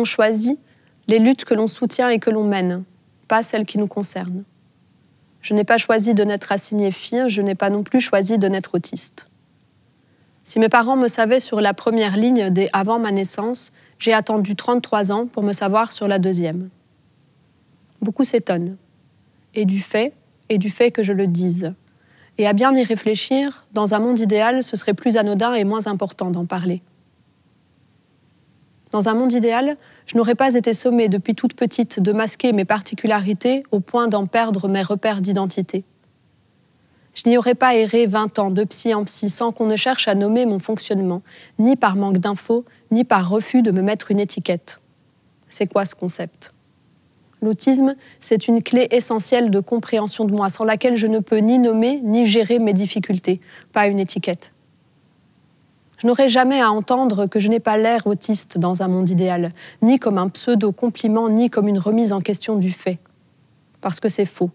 On choisit les luttes que l'on soutient et que l'on mène, pas celles qui nous concernent. Je n'ai pas choisi de naître assignée fille, je n'ai pas non plus choisi de naître autiste. Si mes parents me savaient sur la première ligne dès avant ma naissance, j'ai attendu 33 ans pour me savoir sur la deuxième. Beaucoup s'étonnent, et du fait que je le dise. Et à bien y réfléchir, dans un monde idéal, ce serait plus anodin et moins important d'en parler. Dans un monde idéal, je n'aurais pas été sommée depuis toute petite de masquer mes particularités au point d'en perdre mes repères d'identité. Je n'y aurais pas erré 20 ans de psy en psy sans qu'on ne cherche à nommer mon fonctionnement, ni par manque d'infos, ni par refus de me mettre une étiquette. C'est quoi ce concept ? L'autisme, c'est une clé essentielle de compréhension de moi, sans laquelle je ne peux ni nommer ni gérer mes difficultés, pas une étiquette. Je n'aurai jamais à entendre que je n'ai pas l'air autiste dans un monde idéal, ni comme un pseudo-compliment, ni comme une remise en question du fait. Parce que c'est faux.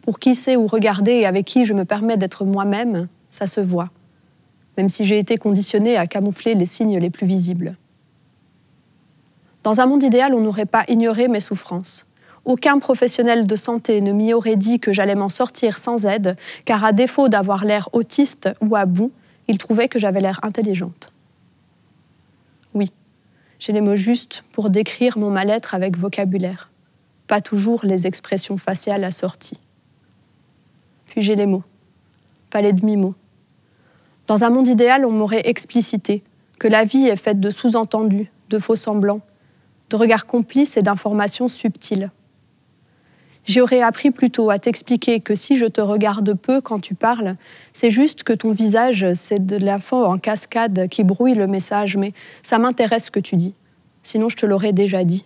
Pour qui sait où regarder et avec qui je me permets d'être moi-même, ça se voit, même si j'ai été conditionnée à camoufler les signes les plus visibles. Dans un monde idéal, on n'aurait pas ignoré mes souffrances. Aucun professionnel de santé ne m'y aurait dit que j'allais m'en sortir sans aide, car à défaut d'avoir l'air autiste ou à bout, il trouvait que j'avais l'air intelligente. Oui, j'ai les mots justes pour décrire mon mal-être avec vocabulaire, pas toujours les expressions faciales assorties. Puis j'ai les mots, pas les demi-mots. Dans un monde idéal, on m'aurait explicité que la vie est faite de sous-entendus, de faux-semblants, de regards complices et d'informations subtiles. J'y aurais appris plutôt à t'expliquer que si je te regarde peu quand tu parles, c'est juste que ton visage, c'est de l'info en cascade qui brouille le message, mais ça m'intéresse ce que tu dis. Sinon, je te l'aurais déjà dit.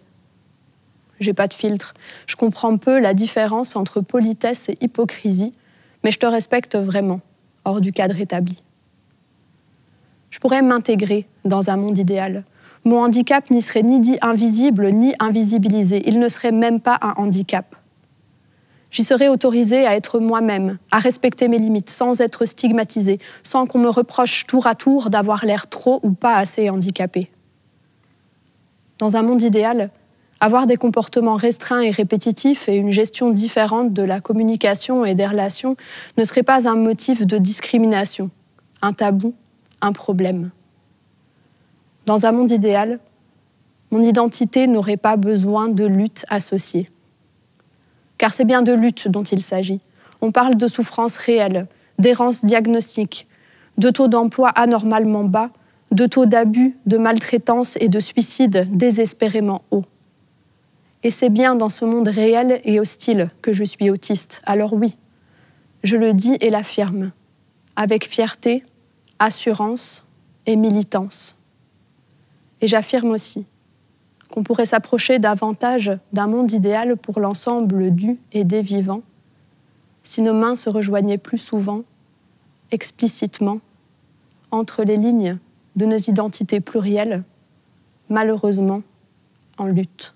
J'ai pas de filtre. Je comprends peu la différence entre politesse et hypocrisie, mais je te respecte vraiment, hors du cadre établi. Je pourrais m'intégrer dans un monde idéal. Mon handicap n'y serait ni dit invisible, ni invisibilisé. Il ne serait même pas un handicap. J'y serais autorisée à être moi-même, à respecter mes limites, sans être stigmatisée, sans qu'on me reproche tour à tour d'avoir l'air trop ou pas assez handicapée. Dans un monde idéal, avoir des comportements restreints et répétitifs et une gestion différente de la communication et des relations ne serait pas un motif de discrimination, un tabou, un problème. Dans un monde idéal, mon identité n'aurait pas besoin de lutte associée. Car c'est bien de lutte dont il s'agit. On parle de souffrances réelles, d'errance diagnostique, de taux d'emploi anormalement bas, de taux d'abus, de maltraitance et de suicide désespérément hauts. Et c'est bien dans ce monde réel et hostile que je suis autiste. Alors oui, je le dis et l'affirme, avec fierté, assurance et militance. Et j'affirme aussi qu'on pourrait s'approcher davantage d'un monde idéal pour l'ensemble du et des vivants si nos mains se rejoignaient plus souvent, explicitement, entre les lignes de nos identités plurielles, malheureusement en lutte.